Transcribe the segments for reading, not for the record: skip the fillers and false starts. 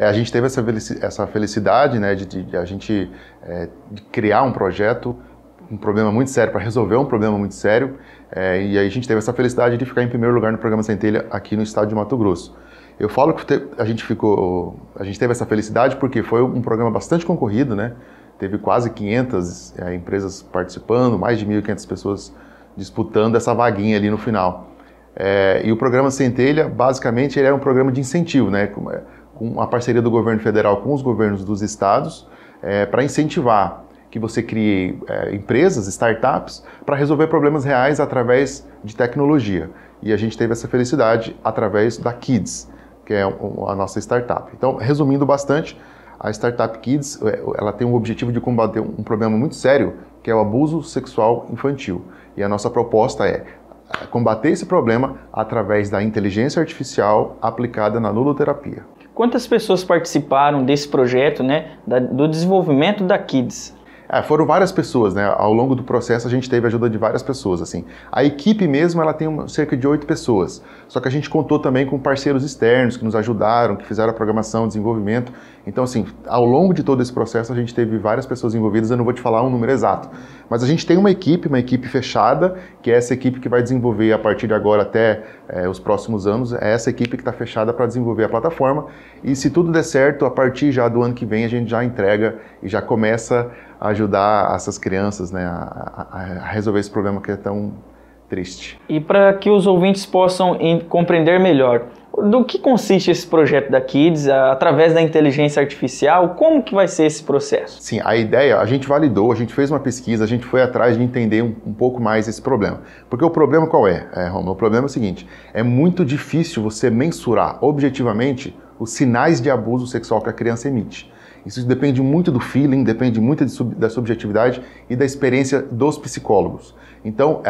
A gente teve essa felicidade, né, de a gente de criar um projeto, um problema muito sério, para resolver um problema muito sério, e aí a gente teve essa felicidade de ficar em primeiro lugar no programa Centelha aqui no estado de Mato Grosso. Eu falo que a gente teve essa felicidade porque foi um programa bastante concorrido, né? Teve quase 500 empresas participando, mais de 1.500 pessoas disputando essa vaguinha ali no final. E o programa Centelha, basicamente, ele era um programa de incentivo, né? Com a parceria do governo federal com os governos dos estados, para incentivar que você crie empresas, startups, para resolver problemas reais através de tecnologia. E a gente teve essa felicidade através da Kids, que é a nossa startup. Então, resumindo bastante, a Startup Kids, ela tem o objetivo de combater um problema muito sério, que é o abuso sexual infantil. E a nossa proposta é combater esse problema através da inteligência artificial aplicada na ludoterapia. Quantas pessoas participaram desse projeto, né, do desenvolvimento da Kids? Foram várias pessoas, né? Ao longo do processo a gente teve a ajuda de várias pessoas, assim. A equipe mesmo, ela tem cerca de 8 pessoas. Só que a gente contou também com parceiros externos que nos ajudaram, que fizeram a programação, desenvolvimento. Então, assim, ao longo de todo esse processo a gente teve várias pessoas envolvidas, eu não vou te falar um número exato. Mas a gente tem uma equipe fechada, que é essa equipe que vai desenvolver a partir de agora até os próximos anos. É essa equipe que está fechada para desenvolver a plataforma. E se tudo der certo, a partir já do ano que vem a gente já entrega e já começa a ajudar essas crianças, né, a resolver esse problema que é tão triste. E para que os ouvintes possam compreender melhor, do que consiste esse projeto da Kids, através da inteligência artificial, como que vai ser esse processo? Sim, a ideia, a gente validou, a gente fez uma pesquisa, a gente foi atrás de entender um pouco mais esse problema. Porque o problema qual é, Romulo? O problema é o seguinte, é muito difícil você mensurar objetivamente os sinais de abuso sexual que a criança emite. Isso depende muito do feeling, depende muito da subjetividade e da experiência dos psicólogos. Então,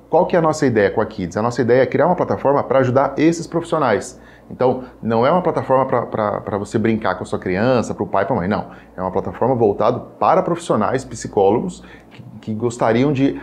qual que é a nossa ideia com a Kids? A nossa ideia é criar uma plataforma para ajudar esses profissionais. Então, não é uma plataforma para você brincar com a sua criança, para o pai e para a mãe, não. É uma plataforma voltada para profissionais, psicólogos, que gostariam de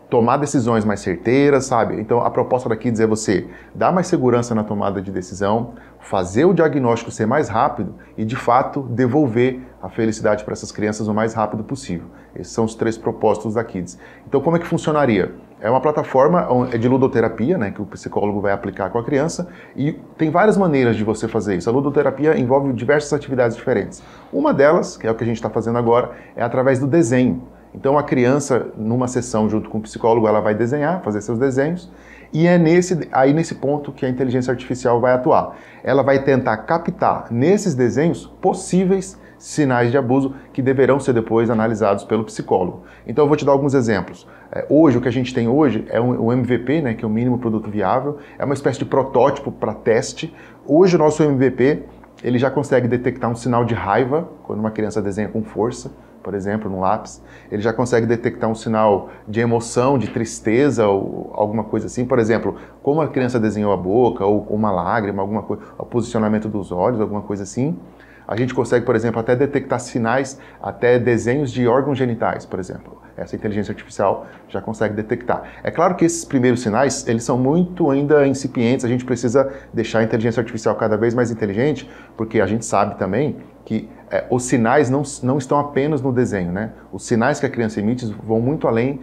tomar decisões mais certeiras, sabe? Então, a proposta da Kids é você dar mais segurança na tomada de decisão, fazer o diagnóstico ser mais rápido e, de fato, devolver a felicidade para essas crianças o mais rápido possível. Esses são os 3 propósitos da Kids. Então, como é que funcionaria? É uma plataforma de ludoterapia, né, que o psicólogo vai aplicar com a criança, e tem várias maneiras de você fazer isso. A ludoterapia envolve diversas atividades diferentes. Uma delas, que é o que a gente está fazendo agora, é através do desenho. Então a criança, numa sessão junto com o psicólogo, ela vai desenhar, fazer seus desenhos, e é nesse ponto que a inteligência artificial vai atuar. Ela vai tentar captar nesses desenhos possíveis sinais de abuso que deverão ser depois analisados pelo psicólogo. Então eu vou te dar alguns exemplos. Hoje, o que a gente tem hoje é o MVP, né, que é o mínimo produto viável, é uma espécie de protótipo para teste. Hoje o nosso MVP, ele já consegue detectar um sinal de raiva, quando uma criança desenha com força, por exemplo, no lápis. Ele já consegue detectar um sinal de emoção, de tristeza ou alguma coisa assim. Por exemplo, como a criança desenhou a boca ou uma lágrima, alguma coisa, o posicionamento dos olhos, alguma coisa assim. A gente consegue, por exemplo, até detectar sinais, até desenhos de órgãos genitais, por exemplo. Essa inteligência artificial já consegue detectar. É claro que esses primeiros sinais, eles são muito ainda incipientes, a gente precisa deixar a inteligência artificial cada vez mais inteligente, porque a gente sabe também que os sinais não estão apenas no desenho, né? Os sinais que a criança emite vão muito além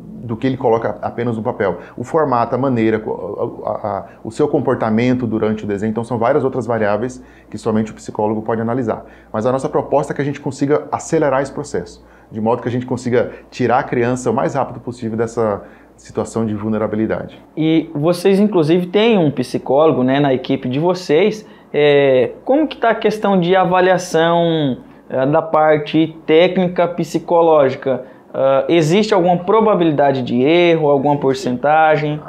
do que ele coloca apenas no papel. O formato, a maneira, o seu comportamento durante o desenho, então são várias outras variáveis que somente o psicólogo pode analisar. Mas a nossa proposta é que a gente consiga acelerar esse processo, de modo que a gente consiga tirar a criança o mais rápido possível dessa situação de vulnerabilidade. E vocês, inclusive, têm um psicólogo, né, na equipe de vocês. Como que está a questão de avaliação da parte técnica psicológica? Existe alguma probabilidade de erro, alguma porcentagem?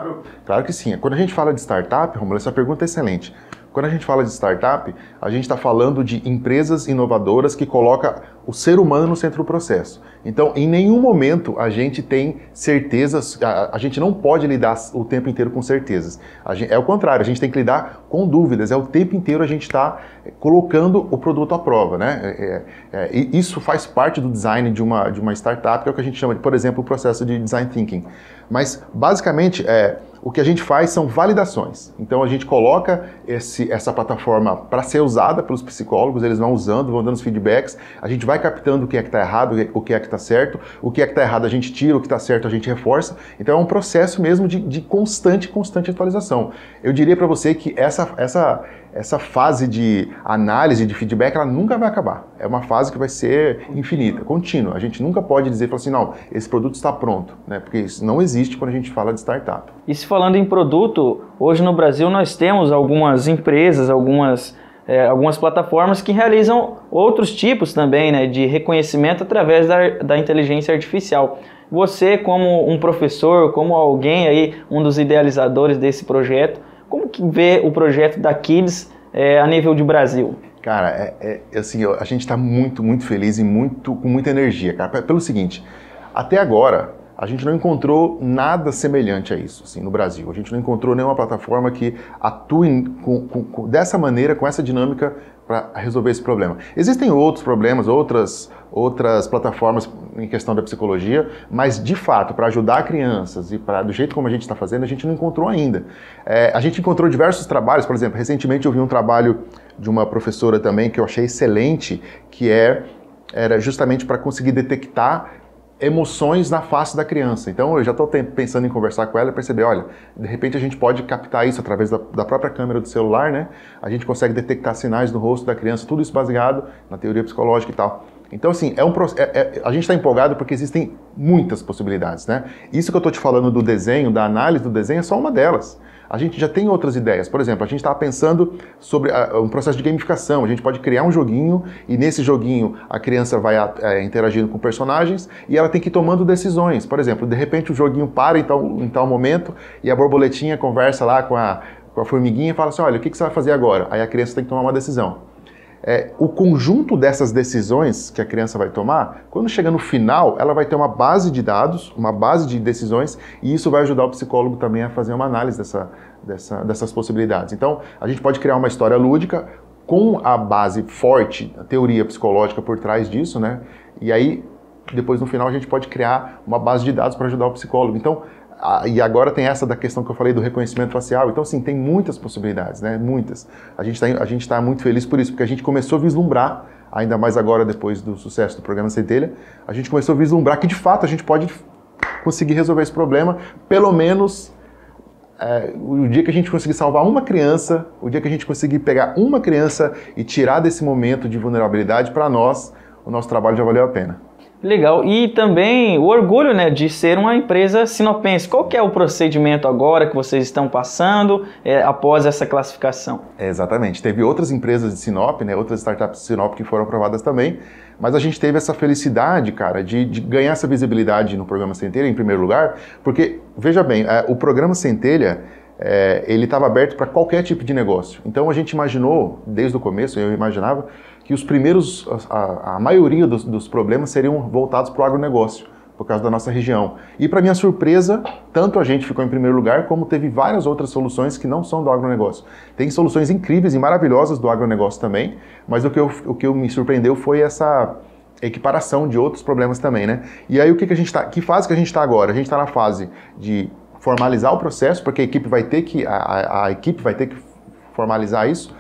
Claro que sim. Quando a gente fala de startup, Romulo, essa pergunta é excelente. Quando a gente fala de startup, a gente está falando de empresas inovadoras que colocam o ser humano no centro do processo. Então, em nenhum momento a gente tem certezas, a gente não pode lidar o tempo inteiro com certezas. É o contrário, a gente tem que lidar com dúvidas, o tempo inteiro a gente está colocando o produto à prova, né? E isso faz parte do design de uma startup, que é o que a gente chama de, por exemplo, o processo de design thinking. Mas, basicamente, o que a gente faz são validações. Então a gente coloca essa plataforma para ser usada pelos psicólogos, eles vão usando, vão dando os feedbacks, a gente vai captando o que é que está errado, o que é que está certo, o que é que está errado a gente tira, o que está certo a gente reforça. Então é um processo mesmo de constante atualização. Eu diria para você que essa fase de análise, de feedback, ela nunca vai acabar. É uma fase que vai ser infinita, contínua. A gente nunca pode dizer, falar assim, não, esse produto está pronto, né? Porque isso não existe quando a gente fala de startup. E se falando em produto, hoje no Brasil nós temos algumas empresas, algumas plataformas que realizam outros tipos também, né, de reconhecimento através da inteligência artificial. Você, como um professor, como alguém aí, um dos idealizadores desse projeto, como que vê o projeto da Kids a nível de Brasil? Cara, assim, a gente está muito feliz e com muita energia, cara. Pelo seguinte, até agora a gente não encontrou nada semelhante a isso, assim, no Brasil. A gente não encontrou nenhuma plataforma que atue dessa maneira, com essa dinâmica, para resolver esse problema. Existem outros problemas, outras plataformas em questão da psicologia, mas de fato, para ajudar crianças e do jeito como a gente está fazendo, a gente não encontrou ainda. A gente encontrou diversos trabalhos, por exemplo, recentemente eu vi um trabalho de uma professora também que eu achei excelente, que era justamente para conseguir detectar emoções na face da criança. Então eu já estou pensando em conversar com ela e perceber, olha, de repente a gente pode captar isso através da própria câmera do celular, né? A gente consegue detectar sinais no rosto da criança, tudo isso baseado na teoria psicológica e tal. Então, assim, a gente está empolgado porque existem muitas possibilidades, né? Isso que eu estou te falando do desenho, da análise do desenho, é só uma delas. A gente já tem outras ideias. Por exemplo, a gente estava pensando sobre um processo de gamificação. A gente pode criar um joguinho e nesse joguinho a criança vai interagindo com personagens e ela tem que ir tomando decisões. Por exemplo, de repente o joguinho para em tal momento e a borboletinha conversa lá com a formiguinha e fala assim, olha, o que você vai fazer agora? Aí a criança tem que tomar uma decisão. O conjunto dessas decisões que a criança vai tomar, quando chega no final, ela vai ter uma base de dados, uma base de decisões, e isso vai ajudar o psicólogo também a fazer uma análise dessas possibilidades. Então, a gente pode criar uma história lúdica com a base forte, a teoria psicológica por trás disso, né? E aí, depois no final, a gente pode criar uma base de dados para ajudar o psicólogo. Então, e agora tem essa da questão que eu falei do reconhecimento facial. Então, assim, tem muitas possibilidades, né? Muitas. A gente está muito feliz por isso, porque a gente começou a vislumbrar, ainda mais agora depois do sucesso do programa Centelha, a gente começou a vislumbrar que, de fato, a gente pode conseguir resolver esse problema, pelo menos o dia que a gente conseguir salvar uma criança, o dia que a gente conseguir pegar uma criança e tirar desse momento de vulnerabilidade, para nós, o nosso trabalho já valeu a pena. Legal. E também o orgulho, né, de ser uma empresa sinopense. Qual que é o procedimento agora que vocês estão passando após essa classificação? Exatamente. Teve outras empresas de Sinop, né, outras startups de Sinop que foram aprovadas também, mas a gente teve essa felicidade, cara, de ganhar essa visibilidade no programa Centelha, em primeiro lugar, porque, veja bem, o programa Centelha, ele estava aberto para qualquer tipo de negócio. Então a gente imaginou, desde o começo, eu imaginava, que os primeiros, a maioria dos problemas seriam voltados para o agronegócio, por causa da nossa região. E para minha surpresa, tanto a gente ficou em primeiro lugar, como teve várias outras soluções que não são do agronegócio. Tem soluções incríveis e maravilhosas do agronegócio também, mas o que me surpreendeu foi essa equiparação de outros problemas também, né? E aí que fase que a gente está agora? A gente está na fase de formalizar o processo, porque a equipe vai ter que formalizar isso,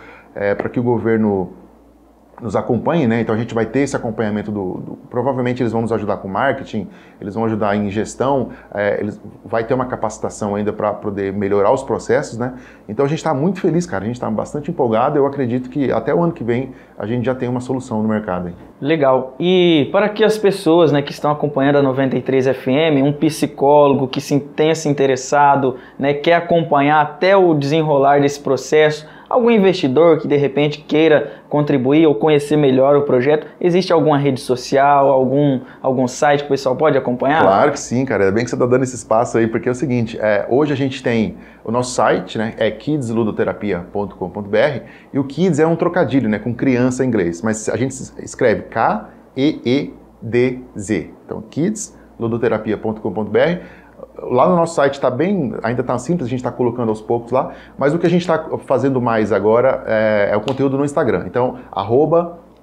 para que o governo nos acompanhe, né? Então a gente vai ter esse acompanhamento provavelmente eles vão nos ajudar com marketing, eles vão ajudar em gestão, vai ter uma capacitação ainda para poder melhorar os processos, né? Então a gente está muito feliz, cara, a gente está bastante empolgado, eu acredito que até o ano que vem a gente já tem uma solução no mercado aí. Legal. E para que as pessoas, né, que estão acompanhando a 93 FM, um psicólogo que tenha se interessado, né, quer acompanhar até o desenrolar desse processo, algum investidor que de repente queira contribuir ou conhecer melhor o projeto, existe alguma rede social, algum site que o pessoal pode acompanhar? Claro que sim, cara, é bem que você está dando esse espaço aí, porque é o seguinte, hoje a gente tem o nosso site, né, é kidsludoterapia.com.br, e o Kids é um trocadilho, né, com criança em inglês, mas a gente escreve K-E-E-D-Z, então kidsludoterapia.com.br. Lá no nosso site ainda está simples, a gente está colocando aos poucos lá, mas o que a gente está fazendo mais agora é o conteúdo no Instagram. Então,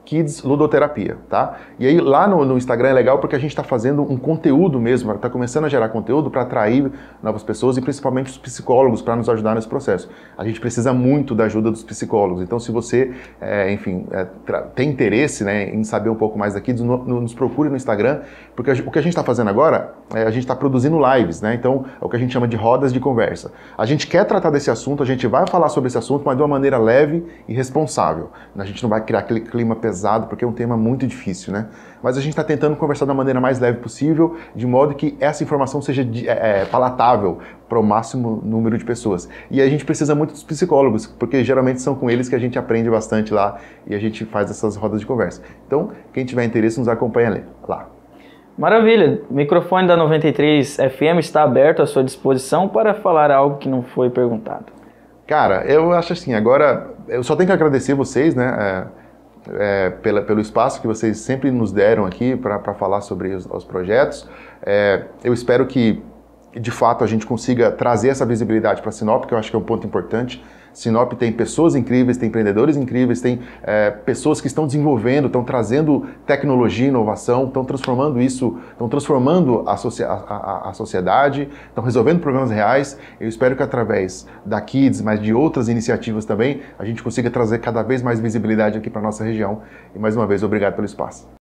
Kids Ludoterapia, tá? E aí lá no Instagram é legal porque a gente está fazendo um conteúdo mesmo, está começando a gerar conteúdo para atrair novas pessoas e principalmente os psicólogos para nos ajudar nesse processo. A gente precisa muito da ajuda dos psicólogos, então se você, tem interesse, né, em saber um pouco mais da Kids, nos procure no Instagram, porque o que a gente está fazendo agora, a gente está produzindo lives, né? Então é o que a gente chama de rodas de conversa. A gente quer tratar desse assunto, a gente vai falar sobre esse assunto, mas de uma maneira leve e responsável. A gente não vai criar aquele clima pesado, porque é um tema muito difícil, né? Mas a gente está tentando conversar da maneira mais leve possível, de modo que essa informação seja palatável para o máximo número de pessoas. E a gente precisa muito dos psicólogos, porque geralmente são com eles que a gente aprende bastante lá e a gente faz essas rodas de conversa. Então, quem tiver interesse, nos acompanha lá. Maravilha! O microfone da 93 FM está aberto à sua disposição para falar algo que não foi perguntado. Cara, eu acho assim, agora eu só tenho que agradecer vocês, né, pelo espaço que vocês sempre nos deram aqui para falar sobre os projetos. Eu espero que, de fato, a gente consiga trazer essa visibilidade para Sinop, que eu acho que é um ponto importante. Sinop tem pessoas incríveis, tem empreendedores incríveis, tem pessoas que estão desenvolvendo, estão trazendo tecnologia e inovação, estão transformando isso, estão transformando a sociedade, estão resolvendo problemas reais. Eu espero que através da Kids, mas de outras iniciativas também, a gente consiga trazer cada vez mais visibilidade aqui para a nossa região. E mais uma vez, obrigado pelo espaço.